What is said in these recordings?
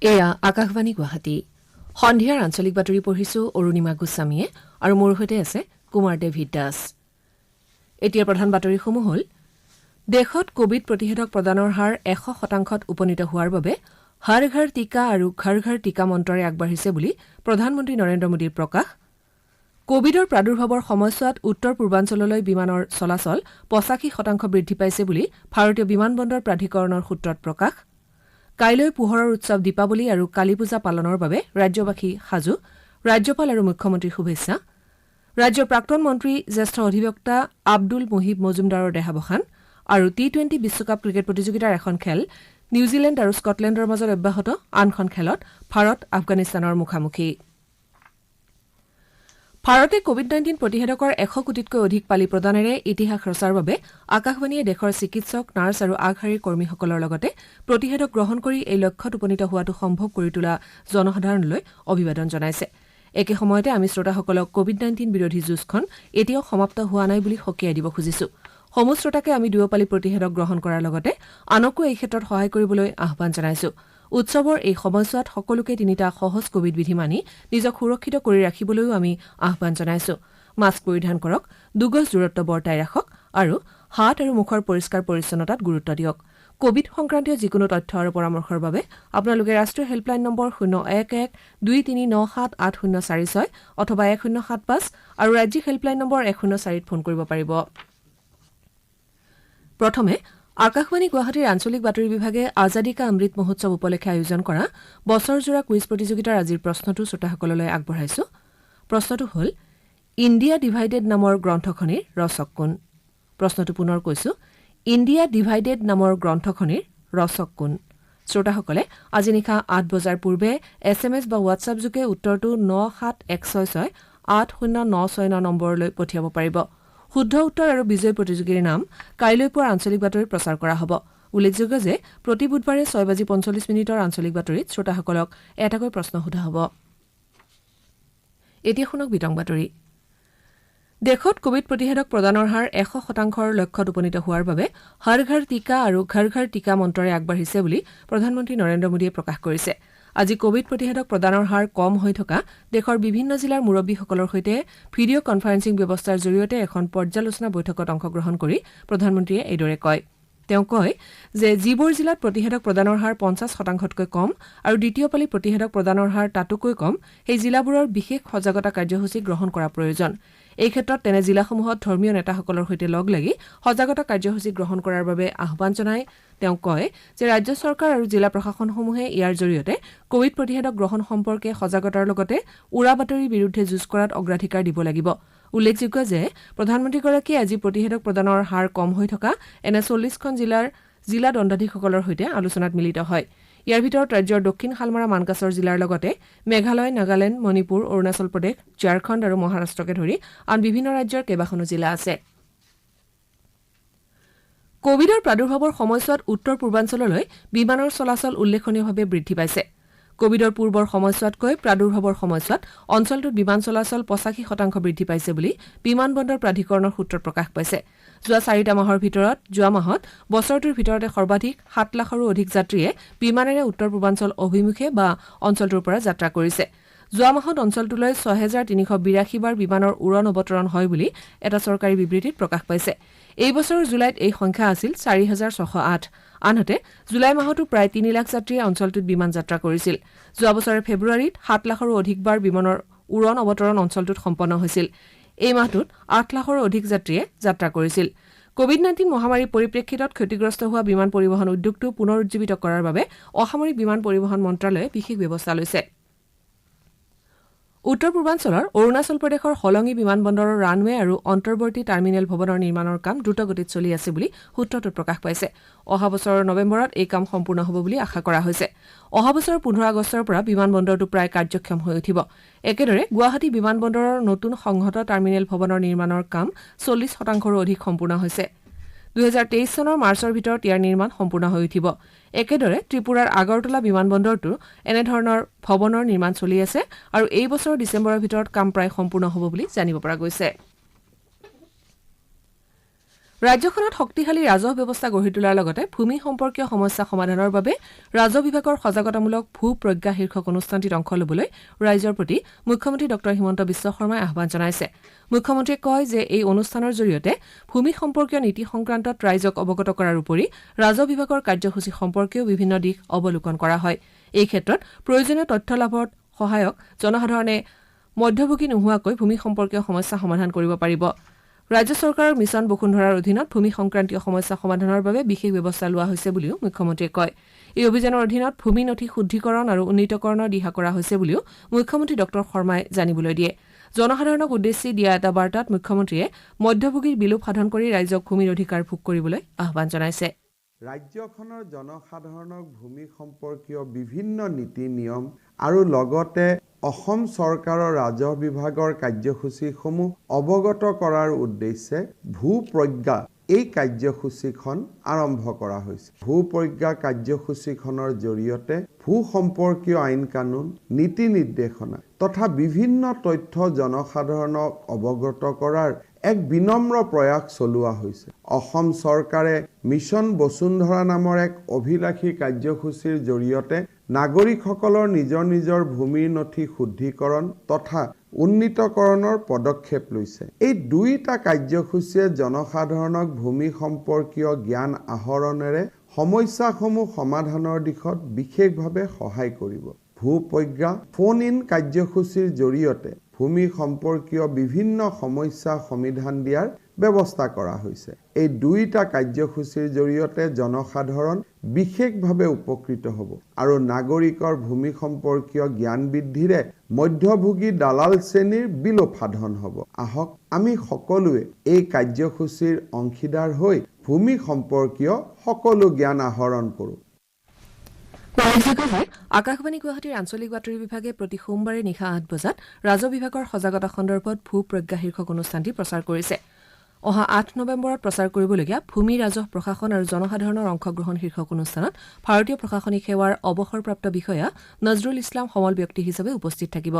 এয়া আকাশবাণী গুৱাহাটী সন্ধিয়াৰ আঞ্চলিক বাতৰি পঢ়িছো অৰুণিমা গোস্বামীয়ে আৰু মোৰ সৈতে আছে কুমাৰ ডেভিড দাস। এতিয়া প্ৰধান বাতৰিসমূহ হ'ল দেশত কোভিড প্ৰতিষেধক প্ৰদানৰ হাৰ 100%ত উপনীত হোৱাৰ বাবে হৰ ঘৰ টিকা আৰু ঘৰ ঘৰ টিকা মন্ত্ৰৰে আগবাঢ়িছে বুলি প্ৰধানমন্ত্ৰী নৰেন্দ্ৰ মোদীৰ প্ৰকাশ। কোভিডৰ প্ৰাদুৰ্ভাৱৰ সময়ছোৱাত উত্তৰ পূৰ্বাঞ্চললৈ বিমানৰ চলাচল 85% বৃদ্ধি পাইছে বুলি ভাৰতীয় বিমান বন্দৰ প্ৰাধিকৰণৰ সূত্ৰত প্ৰকাশ। কাইলৈ পোহৰৰ উৎসৱ দীপাৱলী আৰু কালী পূজা পালনৰ বাবে ৰাজ্যবাসী সাজু, ৰাজ্যপাল আৰু মুখ্যমন্ত্ৰীৰ শুভেচ্ছা। ৰাজ্যৰ প্ৰাক্তন মন্ত্ৰী জ্যেষ্ঠ অধিবক্তা আব্দুল মুহিব মজুমদাৰৰ দেহাৱসান আৰু টি-20 বিশ্বকাপ ক্ৰিকেট প্ৰতিযোগিতাৰ এখন খেল নিউজিলেণ্ড আৰু স্কটলেণ্ডৰ মাজত অব্যাহত, আনখন খেলত ভাৰত আফগানিস্তানৰ মুখামুখি। ভাৰতে কোভিড-19 প্ৰতিষেধকৰ 100 কোটিতকৈ অধিক পালি প্ৰদানেৰে ইতিহাস ৰচাৰ বাবে আকাশবাণীয়ে দেশৰ চিকিৎসক, নাৰ্ছ আৰু আগশাৰীৰ কৰ্মীসকলৰ লগতে প্ৰতিষেধক গ্ৰহণ কৰি এই লক্ষ্যত উপনীত হোৱাটো সম্ভৱ কৰি তোলা জনসাধাৰণলৈ অভিবাদন জনাইছে। একে সময়তে আমি শ্ৰোতাসকলক কোভিড-19 বিৰোধী যুঁজখন এতিয়াও সমাপ্ত হোৱা নাই বুলি সকীয়াই দিব খুজিছো। সমূহ শ্ৰোতাকে আমি দুয়োপালি প্ৰতিষেধক গ্ৰহণ কৰাৰ লগতে আনকো এই ক্ষেত্ৰত সহায় কৰিবলৈ আহ্বান জনাইছো। উৎসৱৰ এই সময়ছোৱাত সকলোকে 3টা সহজ কোভিড বিধি মানি নিজক সুৰক্ষিত কৰি ৰাখিবলৈও আমি আহ্বান জনাইছো। মাস্ক পৰিধান কৰক, 2 গজ দূৰত্ব বৰ্তাই ৰাখক আৰু হাত আৰু মুখৰ পৰিষ্কাৰ পৰিচ্ছন্নতাত গুৰুত্ব দিয়ক। কোভিড সংক্ৰান্তীয় যিকোনো তথ্য আৰু পৰামৰ্শৰ বাবে আপোনালোকে ৰাষ্ট্ৰীয় হেল্পলাইন নম্বৰ 0112397846 অথবা 1075 আৰু ৰাজ্যিক হেল্পলাইন নম্বৰ 104ত ফোন কৰিব পাৰিব। প্ৰথমে আকাশবাণী গুৱাহাটীৰ আঞ্চলিক বাতৰি বিভাগে আজাদী কা অমৃত মহোৎসৱ উপলক্ষে আয়োজন কৰা বছৰজোৰা কুইজ প্ৰতিযোগিতাৰ আজিৰ প্ৰশ্নটো শ্ৰোতাসকললৈ আগবঢ়াইছো। প্ৰশ্নটো হ'ল ইণ্ডিয়া ডিভাইডেড নামৰ গ্ৰন্থখনিৰ ৰচক কোন? প্ৰশ্নটো পুনৰ কৈছো, ইণ্ডিয়া ডিভাইডেড নামৰ গ্ৰন্থখনিৰ ৰচক কোন? শ্ৰোতাসকলে আজি নিশা 8 বজাৰ পূৰ্বে SMS বা হোৱাটছআপ যোগে উত্তৰটো 971668096 নম্বৰলৈ পঠিয়াব পাৰিব। শুদ্ধ উত্তৰ আৰু বিজয়ী প্ৰতিযোগীৰ নাম কাইলৈ পুৱাৰ আঞ্চলিক বাতৰিত প্ৰচাৰ কৰা হ'ব। উল্লেখযোগ্য যে প্ৰতি বুধবাৰে 6:45 আঞ্চলিক বাতৰিত শ্ৰোতাসকলক এটাকৈ প্ৰশ্ন সোধা হ'ব। এতিয়া শুনক বিতং বাতৰি। দেশত কোভিড প্ৰতিষেধক প্ৰদানৰ হাৰ 100%ৰ লক্ষ্যত উপনীত হোৱাৰ বাবে হৰ ঘৰ টিকা আৰু ঘৰ ঘৰ টিকা মন্ত্ৰৰে আগবাঢ়িছে বুলি প্ৰধানমন্ত্ৰী নৰেন্দ্ৰ মোদীয়ে প্ৰকাশ কৰিছে। আজি কোভিড প্ৰতিষেধক প্ৰদানৰ হাৰ কম হৈ থকা দেশৰ বিভিন্ন জিলাৰ মুৰব্বীসকলৰ সৈতে ভিডিঅ' কনফাৰেন্সিং ব্যৱস্থাৰ জৰিয়তে এখন পৰ্যালোচনা বৈঠকত অংশগ্ৰহণ কৰি প্ৰধানমন্ত্ৰীয়ে এইদৰে কয়। তেওঁ কয় যে যিবোৰ জিলাত প্ৰতিষেধক প্ৰদানৰ হাৰ 50%তকৈ কম আৰু দ্বিতীয় পালি প্ৰতিষেধক প্ৰদানৰ হাৰ তাতোকৈ কম, সেই জিলাবোৰৰ বিশেষ সজাগতা কাৰ্যসূচী গ্ৰহণ কৰা প্ৰয়োজন। এই ক্ষেত্ৰত তেনে জিলাসমূহত ধৰ্মীয় নেতাসকলৰ সৈতে লগ লাগি সজাগতা কাৰ্যসূচী গ্ৰহণ কৰাৰ বাবে আহ্বান জনাই তেওঁ কয় যে ৰাজ্য চৰকাৰ আৰু জিলা প্ৰশাসনসমূহে ইয়াৰ জৰিয়তে কোভিড প্ৰতিষেধক গ্ৰহণ সম্পৰ্কে সজাগতাৰ লগতে উৰা বাতৰিৰ বিৰুদ্ধে যুঁজ কৰাত অগ্ৰাধিকাৰ দিব লাগিব। উল্লেখযোগ্য যে প্ৰধানমন্ত্ৰীগৰাকীয়ে আজি প্ৰতিষেধক প্ৰদানৰ হাৰ কম হৈ থকা এনে 40খন জিলা দণ্ডাধীশসকলৰ সৈতে আলোচনাত মিলিত হয়। ইয়াৰ ভিতৰত ৰাজ্যৰ দক্ষিণ শালমাৰা মানকাছৰ জিলাৰ লগতে মেঘালয়, নাগালেণ্ড, মণিপুৰ, অৰুণাচল প্ৰদেশ, ঝাৰখণ্ড আৰু মহাৰাষ্ট্ৰকে ধৰি আন বিভিন্ন ৰাজ্যৰ কেইবাখনো জিলা আছে। কোভিডৰ প্ৰাদুৰ্ভাৱৰ সময়ছোৱাত উত্তৰ পূৰ্বাঞ্চললৈ বিমানৰ চলাচল উল্লেখনীয়ভাৱে বৃদ্ধি পাইছে। কোভিডৰ পূৰ্বৰ সময়ছোৱাতকৈ প্ৰাদুৰ্ভাৱৰ সময়ছোৱাত অঞ্চলটোত বিমান চলাচল 85% বৃদ্ধি পাইছে বুলি বিমান বন্দৰ প্ৰাধিকৰণৰ সূত্ৰত প্ৰকাশ পাইছে। যোৱা 4টা মাহৰ ভিতৰত যোৱা মাহত বছৰটোৰ ভিতৰতে সৰ্বাধিক 7 লাখৰো অধিক যাত্ৰীয়ে বিমানেৰে উত্তৰ পূৰ্বাঞ্চল অভিমুখে বা অঞ্চলটোৰ পৰা যাত্ৰা কৰিছে। যোৱা মাহত অঞ্চলটোলৈ 6382 বাৰ বিমানৰ উৰণ অৱতৰণ হয় বুলি এটা চৰকাৰী বিবৃতিত প্ৰকাশ পাইছে। এই বছৰৰ জুলাইত এই সংখ্যা আছিল 4608। আনহাতে জুলাই মাহতো প্ৰায় 3 লাখ যাত্ৰীয়ে অঞ্চলটোত বিমান যাত্ৰা কৰিছিল। যোৱা বছৰৰ ফেব্ৰুৱাৰীত 7 লাখৰো অধিক বাৰ বিমানৰ উৰণ অৱতৰণ অঞ্চলটোত সম্পন্ন হৈছিল। এই মাহটোত 8 লাখৰো অধিক যাত্ৰীয়ে যাত্ৰা কৰিছিল। কোভিড-19 মহামাৰীৰ পৰিপ্ৰেক্ষিতত ক্ষতিগ্ৰস্ত হোৱা বিমান পৰিবহণ উদ্যোগটো পুনৰ উজ্জীৱিত কৰাৰ বাবে অসামৰিক বিমান পৰিবহণ মন্ত্ৰালয়ে বিশেষ ব্যৱস্থা লৈছে। উত্তৰ পূৰ্বাঞ্চলৰ অৰুণাচল প্ৰদেশৰ হলঙি বিমান বন্দৰৰ ৰানৱে আৰু অন্তৰ্বৰ্তী টাৰ্মিনেল ভৱনৰ নিৰ্মাণৰ কাম দ্ৰুতগতিত চলি আছে বুলি সূত্ৰটোত প্ৰকাশ পাইছে। অহা বছৰৰ নৱেম্বৰত এই কাম সম্পূৰ্ণ হ'ব বুলি আশা কৰা হৈছে। অহা বছৰৰ 15 আগষ্টৰ পৰা বিমান বন্দৰটো প্ৰায় কাৰ্যক্ষম হৈ উঠিব। একেদৰে গুৱাহাটী বিমান বন্দৰৰ নতুন সংহত টাৰ্মিনেল ভৱনৰ নিৰ্মাণৰ কাম 40%ৰো অধিক সম্পূৰ্ণ হৈছে। 2023 চনৰ মাৰ্চৰ ভিতৰত ইয়াৰ নিৰ্মাণ সম্পূৰ্ণ হৈ উঠিব। একেদৰে ত্ৰিপুৰাৰ আগৰতলা বিমান বন্দৰটো এনেধৰণৰ ভৱনৰ নিৰ্মাণ চলি আছে আৰু এই বছৰৰ ডিচেম্বৰৰ ভিতৰত কাম প্ৰায় সম্পূৰ্ণ হ'ব বুলি জানিব পৰা গৈছে। ৰাজ্যখনত শক্তিশালী ৰাজহ ব্যৱস্থা গঢ়ি তোলাৰ লগতে ভূমি সম্পৰ্কীয় সমস্যা সমাধানৰ বাবে ৰাজহ বিভাগৰ সজাগতামূলক ভূ প্ৰজ্ঞা শীৰ্ষক অনুষ্ঠানটিত অংশ ল'বলৈ ৰাইজৰ প্ৰতি মুখ্যমন্ত্ৰী ডঃ হিমন্ত বিশ্ব শৰ্মাই আহ্বান জনাইছে। মুখ্যমন্ত্ৰীয়ে কয় যে এই অনুষ্ঠানৰ জৰিয়তে ভূমি সম্পৰ্কীয় নীতি সংক্ৰান্তত ৰাইজক অৱগত কৰাৰ উপৰি ৰাজহ বিভাগৰ কাৰ্যসূচী সম্পৰ্কেও বিভিন্ন দিশ অৱলোকন কৰা হয়। এই ক্ষেত্ৰত প্ৰয়োজনীয় তথ্য লাভত সহায়ক জনসাধাৰণে মধ্যভোগী নোহোৱাকৈ ভূমি সম্পৰ্কীয় সমস্যা সমাধান কৰিব পাৰিব। ৰাজ্য চৰকাৰৰ মিছন বসুন্ধৰাৰ অধীনত ভূমি সংক্ৰান্তীয় সমস্যা সমাধানৰ বাবে বিশেষ ব্যৱস্থা লোৱা হৈছে বুলিও মুখ্যমন্ত্ৰীয়ে কয়। এই অভিযানৰ অধীনত ভূমি নথি শুদ্ধিকৰণ আৰু উন্নীতকৰণৰ দিহা কৰা হৈছে বুলিও মুখ্যমন্ত্ৰী ডঃ শৰ্মাই জানিবলৈ দিয়ে। জনসাধাৰণক উদ্দেশ্যি দিয়া এটা বাৰ্তাত মুখ্যমন্ত্ৰীয়ে মধ্যভোগীৰ বিলোপ সাধন কৰি ৰাইজক ভূমিৰ অধিকাৰ ভোগ কৰিবলৈ আহ্বান জনাইছে। ৰাজ্যখনৰ জনসাধাৰণক ভূমি সম্পৰ্কীয় বিভিন্ন নীতি নিয়ম আৰু লগতে অসম চৰকাৰৰ ৰাজহ বিভাগৰ কাৰ্যসূচীসমূহ অৱগত কৰাৰ উদ্দেশ্যে ভূ প্ৰজ্ঞা এই কাৰ্যসূচীখন আৰম্ভ কৰা হৈছে। ভূ প্ৰজ্ঞা কাৰ্যসূচীখনৰ জৰিয়তে ভূ সম্পৰ্কীয় আইন কানুন, নীতি নিৰ্দেশনা তথা বিভিন্ন তথ্য জনসাধাৰণক অৱগত কৰাৰ এক বিনম্ৰ প্ৰয়াস চলোৱা হৈছে। অসম চৰকাৰে মিছন বসুন্ধৰা নামৰ এক অভিলাষী কাৰ্যসূচীৰ জৰিয়তে নাগৰিকসকলৰ নিজৰ নিজৰ ভূমিৰ নথি শুদ্ধিকৰণ তথা উন্নীতকৰণৰ পদক্ষেপ লৈছে। এই দুইটা কাৰ্যসূচীয়ে জনসাধাৰণক ভূমি সম্পৰ্কীয় জ্ঞান আহৰণেৰে সমস্যাসমূহ সমাধানৰ দিশত বিশেষভাৱে সহায় কৰিব। ভূ প্ৰজ্ঞা ফোন ইন কাৰ্যসূচীৰ জৰিয়তে ভূমি সম্পৰ্কীয় বিভিন্ন সমস্যা সমাধান দিয়াৰ ব্যৱস্থা কৰা হৈছে। এই দুইটা কাৰ্যসূচীৰ জৰিয়তে জনসাধাৰণ বিশেষভাৱে উপকৃত হ'ব আৰু নাগৰিকৰ ভূমি সম্পৰ্কীয় জ্ঞান বৃদ্ধিৰে মধ্যভোগী দালাল শ্ৰেণীৰ বিলোপ সাধন হ'ব। আহক আমি সকলোৱে এই কাৰ্যসূচীৰ অংশীদাৰ হৈ ভূমি সম্পৰ্কীয় সকলো জ্ঞান আহৰণ কৰোঁ। আকাশবাণী গুৱাহাটীৰ আঞ্চলিক বাতৰি বিভাগে প্ৰতি সোমবাৰে নিশা ৮ বজাত ৰাজহ বিভাগৰ সজাগতা সন্দৰ্ভত ভূ প্ৰজ্ঞা শীৰ্ষক অনুষ্ঠানটি প্ৰচাৰ কৰিছে। অহা ৮ নৱেম্বৰত প্ৰচাৰ কৰিবলগীয়া ভূমি ৰাজহ প্ৰশাসন আৰু জনসাধাৰণৰ অংশগ্ৰহণ শীৰ্ষক অনুষ্ঠানত ভাৰতীয় প্ৰশাসনিক সেৱাৰ অৱসৰপ্ৰাপ্ত বিষয়া নজৰুল ইছলাম সমল ব্যক্তি হিচাপে উপস্থিত থাকিব।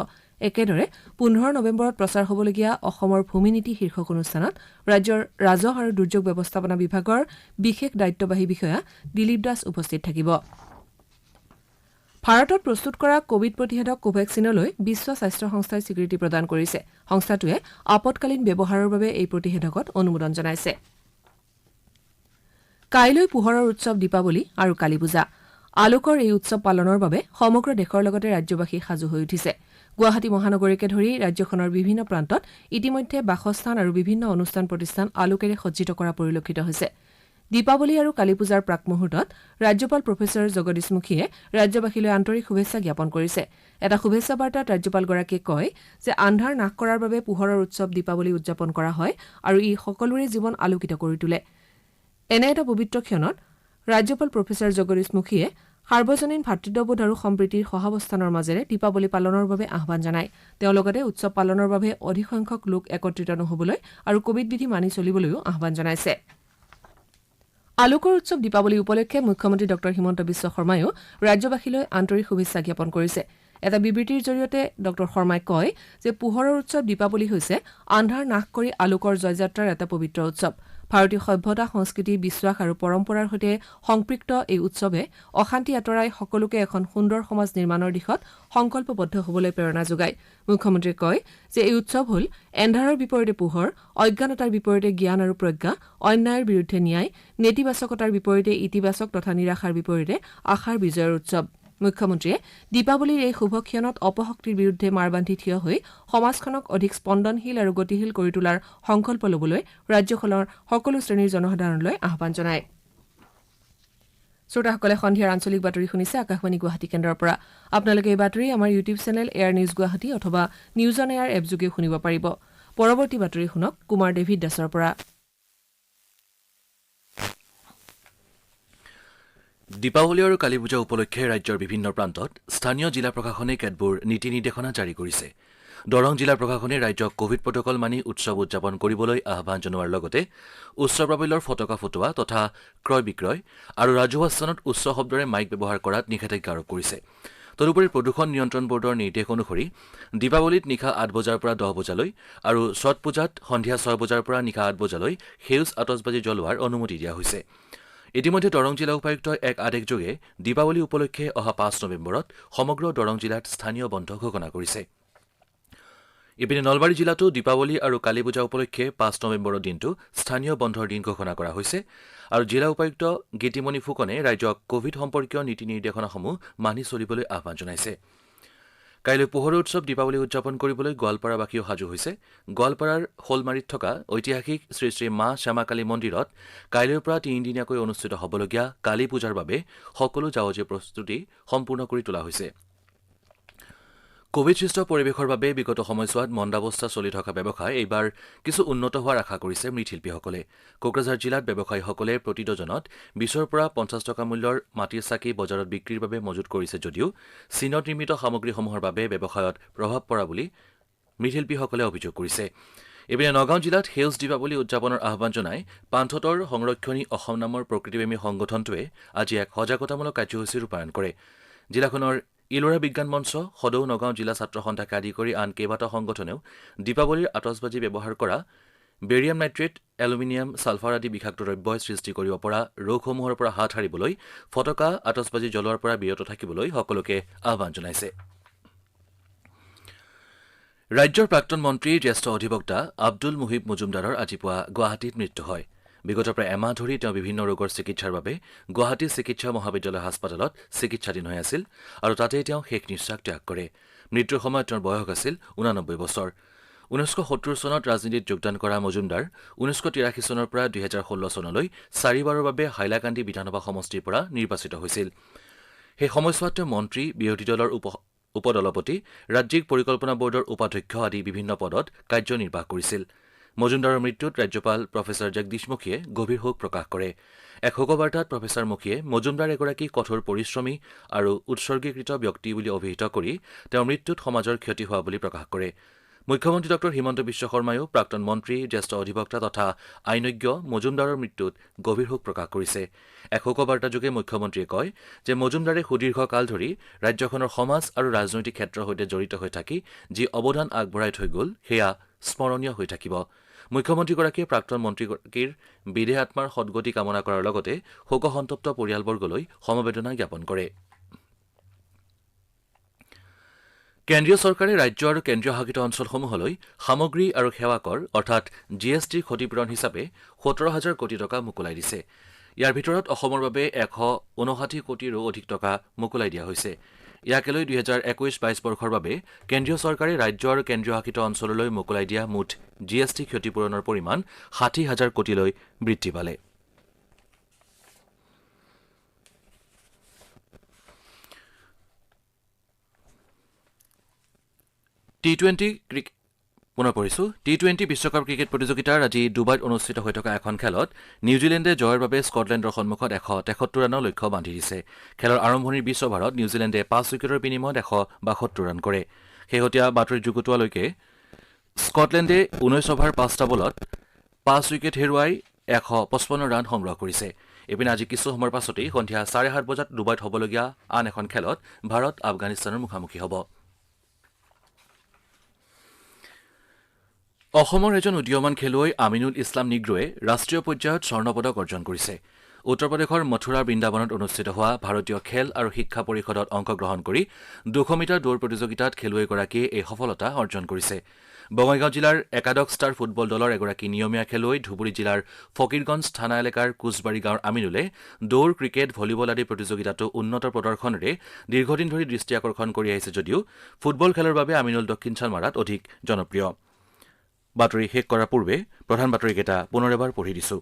একেদৰে ১৫ নৱেম্বৰত প্ৰচাৰ হ'বলগীয়া অসমৰ ভূমি নীতি শীৰ্ষক অনুষ্ঠানত ৰাজ্যৰ ৰাজহ আৰু দুৰ্যোগ ব্যৱস্থাপনা বিভাগৰ বিশেষ দায়িত্ববাহী বিষয়া দিলীপ দাস উপস্থিত থাকিব। ভাৰতত প্ৰস্তুত কৰা কোভিড প্ৰতিষেধক কোভেক্সিনলৈ বিশ্ব স্বাস্থ্য সংস্থাই স্বীকৃতি প্ৰদান কৰিছে। সংস্থাটোৱে আপতকালীন ব্যৱহাৰৰ বাবে এই প্ৰতিষেধকত অনুমোদন জনাইছে। কাইলৈ পোহৰৰ উৎসৱ দীপাৱলী আৰু কালী পূজা। আলোকৰ এই উৎসৱ পালনৰ বাবে সমগ্ৰ দেশৰ লগতে ৰাজ্যবাসী সাজু হৈ উঠিছে। গুৱাহাটী মহানগৰীকে ধৰি ৰাজ্যখনৰ বিভিন্ন প্ৰান্তত ইতিমধ্যে বাসস্থান আৰু বিভিন্ন অনুষ্ঠান প্ৰতিষ্ঠান আলোকেৰে সজ্জিত কৰা পৰিলক্ষিত হৈছে। দীপাৱলী আৰু কালী পূজাৰ প্ৰাক মুহূৰ্তত ৰাজ্যপাল প্ৰফেচৰ জগদীশ মুখীয়ে ৰাজ্যবাসীলৈ আন্তৰিক শুভেচ্ছা জ্ঞাপন কৰিছে। এটা শুভেচ্ছা বাৰ্তাত ৰাজ্যপালগৰাকীয়ে কয় যে আন্ধাৰ নাশ কৰাৰ বাবে পোহৰৰ উৎসৱ দীপাৱলী উদযাপন কৰা হয় আৰু ই সকলোৰে জীৱন আলোকিত কৰি তোলে। এনে এটা পবিত্ৰ ক্ষণত ৰাজ্যপাল প্ৰফেচৰ জগদীশ মুখীয়ে সাৰ্বজনীন ভাতৃত্ববোধ আৰু সম্প্ৰীতিৰ সহাৱস্থানৰ মাজেৰে দীপাৱলী পালনৰ বাবে আহ্বান জনায়। তেওঁ লগতে উৎসৱ পালনৰ বাবে অধিক সংখ্যক লোক একত্ৰিত নহবলৈ আৰু কোভিড বিধি মানি চলিবলৈও আহ্বান জনাইছে। আলোকৰ উৎসৱ দীপাৱলী উপলক্ষে মুখ্যমন্ত্ৰী ডঃ হিমন্ত বিশ্ব শৰ্মায়ো ৰাজ্যবাসীলৈ আন্তৰিক শুভেচ্ছা জ্ঞাপন কৰিছে। এটা বিবৃতিৰ জৰিয়তে ডঃ শৰ্মাই কয় যে পোহৰৰ উৎসৱ দীপাৱলী হৈছে আন্ধাৰ নাশ কৰি আলোকৰ জয়যাত্ৰাৰ এটা পবিত্ৰ উৎসৱ। ভাৰতীয় সভ্যতা, সংস্কৃতি, বিশ্বাস আৰু পৰম্পৰাৰ সৈতে সম্পৃক্ত এই উৎসৱে অশান্তি আঁতৰাই সকলোকে এখন সুন্দৰ সমাজ নিৰ্মাণৰ দিশত সংকল্পবদ্ধ হ'বলৈ প্ৰেৰণা যোগায়। মুখ্যমন্ত্ৰীয়ে কয় যে এই উৎসৱ হ'ল এন্ধাৰৰ বিপৰীতে পোহৰ, অজ্ঞানতাৰ বিপৰীতে জ্ঞান আৰু প্ৰজ্ঞা, অন্যায়ৰ বিৰুদ্ধে ন্যায়, নেতিবাচকতাৰ বিপৰীতে ইতিবাচক তথা নিৰাশাৰ বিপৰীতে আশাৰ বিজয়ৰ উৎসৱ। মুখ্যমন্ত্ৰীয়ে দীপাৱলীৰ এই শুভক্ষণত অপশক্তিৰ বিৰুদ্ধে মাৰ বান্ধি থিয় হৈ সমাজখনক অধিক স্পন্দনশীল আৰু গতিশীল কৰি তোলাৰ সংকল্প ল'বলৈ ৰাজ্যখনৰ সকলো শ্ৰেণীৰ জনসাধাৰণলৈ আহ্বান জনায়। শ্ৰোতাসকলে সন্ধিয়াৰ আঞ্চলিক বাতৰি শুনিছে আকাশবাণী গুৱাহাটী কেন্দ্ৰৰ পৰা। আপোনালোকে এই বাতৰি আমাৰ YouTube channel air news Guwahati অথবা নিউজ অন এয়াৰ এপযোগে শুনিব পাৰিব। পৰৱৰ্তী বাতৰি শুনক কুমাৰ ডেভিড দাসৰ পৰা। দীপাৱলী আৰু কালী পূজা উপলক্ষে ৰাজ্যৰ বিভিন্ন প্ৰান্তত স্থানীয় জিলা প্ৰশাসনে কেতবোৰ নীতি নিৰ্দেশনা জাৰি কৰিছে। দৰং জিলা প্ৰশাসনে ৰাজ্যক কোভিড প্ৰটকল মানি উৎসৱ উদযাপন কৰিবলৈ আহ্বান জনোৱাৰ লগতে উচ্চ প্ৰাবল্যৰ ফটকা ফুটোৱা তথা ক্ৰয় বিক্ৰয় আৰু ৰাজহুৱা স্থানত উচ্চ শব্দৰে মাইক ব্যৱহাৰ কৰাত নিষেধাজ্ঞা আৰোপ কৰিছে। তদুপৰি প্ৰদূষণ নিয়ন্ত্ৰণ বৰ্ডৰ নিৰ্দেশ অনুসৰি দীপাৱলীত নিশা 8 বজাৰ পৰা 10 বজালৈ আৰু ছট পূজাত সন্ধিয়া 6 বজাৰ পৰা নিশা 8 বজালৈ সেউজ আতচবাজি জ্বলোৱাৰ অনুমতি দিয়া হৈছে। ইতিমধ্যে দৰং জিলা উপায়ুক্তই এক আদেশযোগে দীপাৱলী উপলক্ষে অহা 5 নৱেম্বৰত সমগ্ৰ দৰং জিলাত স্থানীয় বন্ধ ঘোষণা কৰিছে। ইপিনে নলবাৰী জিলাতো দীপাৱলী আৰু কালী পূজা উপলক্ষে 5 নৱেম্বৰৰ দিনটো স্থানীয় বন্ধৰ দিন ঘোষণা কৰা হৈছে আৰু জিলা উপায়ুক্ত গীতিমণি ফুকনে ৰাজ্যক কোভিড সম্পৰ্কীয় নীতি নিৰ্দেশনাসমূহ মানি চলিবলৈ আহ্বান জনাইছে। কাইলৈ পোহৰৰ উৎসৱ দীপাৱলী উদযাপন কৰিবলৈ গোৱালপাৰাবাসীও সাজু হৈছে। গোৱালপাৰাৰ শোলমাৰীত থকা ঐতিহাসিক শ্ৰী শ্ৰী মা শ্যামাকালী মন্দিৰত কাইলৈৰ পৰা 3 দিনীয়াকৈ অনুষ্ঠিত হ'বলগীয়া কালী পূজাৰ বাবে সকলো যাৱতীয় প্ৰস্তুতি সম্পূৰ্ণ কৰি তোলা হৈছে। কোভিডসৃষ্ট পৰিৱেশৰ বাবে বিগত সময়ছোৱাত মন্দাৱস্থা চলি থকা ব্যৱসায় এইবাৰ কিছু উন্নত হোৱাৰ আশা কৰিছে মৃৎশিল্পীসকলে। কোকৰাঝাৰ জিলাত ব্যৱসায়ীসকলে প্ৰতি ডজনত 20ৰ পৰা 50 টকা মূল্যৰ মাটিৰ চাকি বজাৰত বিক্ৰীৰ বাবে মজুত কৰিছে যদিও চীনত নিৰ্মিত সামগ্ৰীসমূহৰ বাবে ব্যৱসায়ত প্ৰভাৱ পৰা বুলি মৃৎশিল্পীসকলে অভিযোগ কৰিছে। ইপিনে নগাঁও জিলাত সেউজ দীপাৱলী উদযাপনৰ আহ্বান জনাই পাণথতৰ সংৰক্ষণী অসম নামৰ প্ৰকৃতিপ্ৰেমী সংগঠনটোৱে আজি এক সজাগতামূলক কাৰ্যসূচী ৰূপায়ণ কৰে। জিলাখনৰ ইলোৰা বিজ্ঞান মঞ্চ, সদৌ নগাঁও জিলা ছাত্ৰ সন্থাকে আদি কৰি আন কেইবাটাও সংগঠনেও দীপাৱলীৰ আতচবাজি ব্যৱহাৰ কৰা বেৰিয়াম নাইট্ৰেট, এলুমিনিয়াম, ছালফাৰ আদি বিষাক্ত দ্ৰব্যই সৃষ্টি কৰিব পৰা ৰোগসমূহৰ পৰা হাত সাৰিবলৈ ফটকা, আতচবাজি জ্বলোৱাৰ পৰা বিৰত থাকিবলৈ সকলোকে আহ্বান জনাইছে। ৰাজ্যৰ প্ৰাক্তন মন্ত্ৰী জ্যেষ্ঠ অধিবক্তা আব্দুল মুহিব মজুমদাৰৰ আজি পুৱা গুৱাহাটীত মৃত্যু হয়। বিগত প্ৰায় এমাহ ধৰি তেওঁ বিভিন্ন ৰোগৰ চিকিৎসাৰ বাবে গুৱাহাটী চিকিৎসা মহাবিদ্যালয় হাস্পতালত চিকিৎসাধীন হৈ আছিল আৰু তাতেই তেওঁ শেষ নিশ্বাস ত্যাগ কৰে। মৃত্যুৰ সময়ত তেওঁৰ বয়স আছিল 89 বছৰ। 1970 চনত ৰাজনীতিত যোগদান কৰা মজুমদাৰ 1983 চনৰ পৰা 2016 চনলৈ 4বাৰৰ বাবে হাইলাকান্দি বিধানসভা সমষ্টিৰ পৰা নিৰ্বাচিত হৈছিল। সেই সময়ছোৱাত তেওঁ মন্ত্ৰী, বিৰোধী দলৰ উপদলপতি, ৰাজ্যিক পৰিকল্পনা বৰ্ডৰ উপাধ্যক্ষ আদি বিভিন্ন পদত কাৰ্যনিৰ্বাহ কৰিছিল। মজুমদাৰৰ মৃত্যুত ৰাজ্যপাল প্ৰফেচাৰ জগদীশ মুখীয়ে গভীৰ শোক প্ৰকাশ কৰে। এক শোকবাৰ্তাত প্ৰফেচাৰ মুখীয়ে মজুমদাৰ এগৰাকী কঠোৰ পৰিশ্ৰমী আৰু উৎসৰ্গীকৃত ব্যক্তি বুলি অভিহিত কৰি তেওঁৰ মৃত্যুত সমাজৰ ক্ষতি হোৱা বুলি প্ৰকাশ কৰে। মুখ্যমন্ত্ৰী ডঃ হিমন্ত বিশ্ব শৰ্মায়ো প্ৰাক্তন মন্ত্ৰী, জ্যেষ্ঠ অধিবক্তা তথা আইনজ্ঞ মজুমদাৰৰ মৃত্যুত গভীৰ শোক প্ৰকাশ কৰিছে। এক শোকবাৰ্তাযোগে মুখ্যমন্ত্ৰীয়ে কয় যে মজুমদাৰে সুদীৰ্ঘ কাল ধৰি ৰাজ্যখনৰ সমাজ আৰু ৰাজনৈতিক ক্ষেত্ৰৰ সৈতে জড়িত হৈ থাকি যি অৱদান আগবঢ়াই থৈ গ'ল সেয়া স্মৰণীয় হৈ থাকিব। মুখ্যমন্ত্ৰীগৰাকীয়ে প্ৰাক্তন মন্ত্ৰীগৰাকীৰ বিদেহ আত্মাৰ সদগতি কামনা কৰাৰ লগতে শোকসন্তপ্ত পৰিয়ালবৰ্গলৈ সমবেদনা জ্ঞাপন কৰে। কেন্দ্ৰীয় চৰকাৰে ৰাজ্য আৰু কেন্দ্ৰীয় শাসিত অঞ্চলসমূহলৈ সামগ্ৰী আৰু সেৱা কৰ অৰ্থাৎ GSTৰ ক্ষতিপূৰণ হিচাপে 17,000 কোটি টকা মোকলাই দিছে। ইয়াৰ ভিতৰত অসমৰ বাবে 159 কোটিৰো অধিক টকা মোকলাই দিয়া হৈছে। ইয়াকে লৈ 2021-22 বৰ্ষৰ বাবে কেন্দ্ৰীয় চৰকাৰে ৰাজ্য আৰু কেন্দ্ৰীয় শাসিত অঞ্চললৈ মোকলাই দিয়া মুঠ GST ক্ষতিপূৰণৰ পৰিমাণ 60,000 কোটিলৈ বৃদ্ধি পালে। T20 বিশ্বকাপ ক্ৰিকেট প্ৰতিযোগিতাৰ আজি ডুবাইত অনুষ্ঠিত হৈ থকা এখন খেলত নিউজিলেণ্ডে জয়ৰ বাবে স্কটলেণ্ডৰ সন্মুখত 173 ৰানৰ লক্ষ্য বান্ধি দিছে। খেলৰ আৰম্ভণিৰ 20 অভাৰত নিউজিলেণ্ডে 5 উইকেটৰ বিনিময়ত 172 ৰান কৰে। শেহতীয়া বাতৰি যুগুতোৱালৈকে স্কটলেণ্ডে 19 অভাৰ 5টা বলত 5 উইকেট হেৰুৱাই 155 ৰান সংগ্ৰহ কৰিছে। ইপিনে আজি কিছু সময়ৰ পাছতেই সন্ধিয়া 7:30 বজাত ডুবাইত হ'বলগীয়া আন এখন খেলত ভাৰত আফগানিস্তানৰ মুখামুখি হ'ব। অসমৰ এজন উদীয়মান খেলুৱৈ আমিনুল ইছলাম নিগ্ৰোৱে ৰাষ্ট্ৰীয় পৰ্যায়ত স্বৰ্ণ পদক অৰ্জন কৰিছে। উত্তৰ প্ৰদেশৰ মথুৰা বৃন্দাবনত অনুষ্ঠিত হোৱা ভাৰতীয় খেল আৰু শিক্ষা পৰিষদত অংশগ্ৰহণ কৰি 200 মিটাৰ দৌৰ প্ৰতিযোগিতাত খেলুৱৈগৰাকীয়ে এই সফলতা অৰ্জন কৰিছে। বঙাইগাঁও জিলাৰ একাদশ ষ্টাৰ ফুটবল দলৰ এগৰাকী নিয়মীয়া খেলুৱৈ ধুবুৰী জিলাৰ ফকীৰগঞ্জ থানা এলেকাৰ কোচবাৰী গাঁৱৰ আমিনুলে দৌৰ, ক্ৰিকেট, ভলীবল আদি প্ৰতিযোগিতাতো উন্নত প্ৰদৰ্শনেৰে দীৰ্ঘদিন ধৰি দৃষ্টি আকৰ্ষণ কৰি আহিছে যদিও ফুটবল খেলৰ বাবে আমিনুল দক্ষিণ চানমাৰাত অধিক জনপ্ৰিয়। বাতৰি শেষ কৰাৰ পূৰ্বে প্ৰধান বাতৰিকেইটা পুনৰ এবাৰ পঢ়ি দিছো।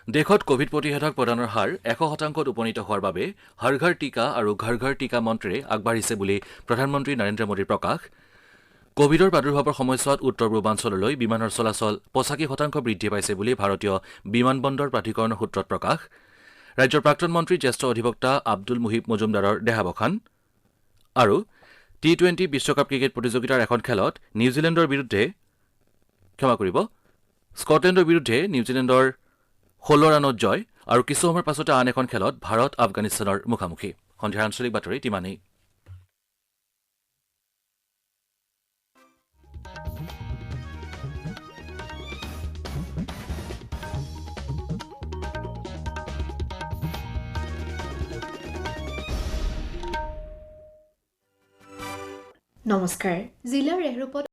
দেশত কোভিড প্ৰতিষেধক প্ৰদানৰ হাৰ 100% উপনীত হোৱাৰ বাবে হৰ ঘৰ টিকা আৰু ঘৰ ঘৰ টিকা মন্ত্ৰে আগবাঢ়িছে বুলি প্ৰধানমন্ত্ৰী নৰেন্দ্ৰ মোদীৰ প্ৰকাশ। কোভিডৰ প্ৰাদুৰ্ভাৱৰ সময়ছোৱাত উত্তৰ পূৰ্বাঞ্চললৈ বিমানৰ চলাচল 85% বৃদ্ধি পাইছে বুলি ভাৰতীয় বিমান বন্দৰ প্ৰাধিকৰণৰ সূত্ৰত প্ৰকাশ। ৰাজ্যৰ প্ৰাক্তন মন্ত্ৰী জ্যেষ্ঠ অধিবক্তা আব্দুল মুহিব মজুমদাৰৰ দেহাৱসান। আৰু T20 বিশ্বকাপ ক্ৰিকেট প্ৰতিযোগিতাৰ এখন খেলত স্কটলেণ্ডৰ বিৰুদ্ধে নিউজিলেণ্ডৰ 16 ৰানত জয় আৰু কিছু সময়ৰ পাছতে আন এখন খেলত ভাৰত আফগানিস্তানৰ মুখামুখি সন্ধিয়াৰ আঞ্চলিক বাতৰিত ইমানেই। নমস্কাৰ। জিলাৰ ৰেহৰূপত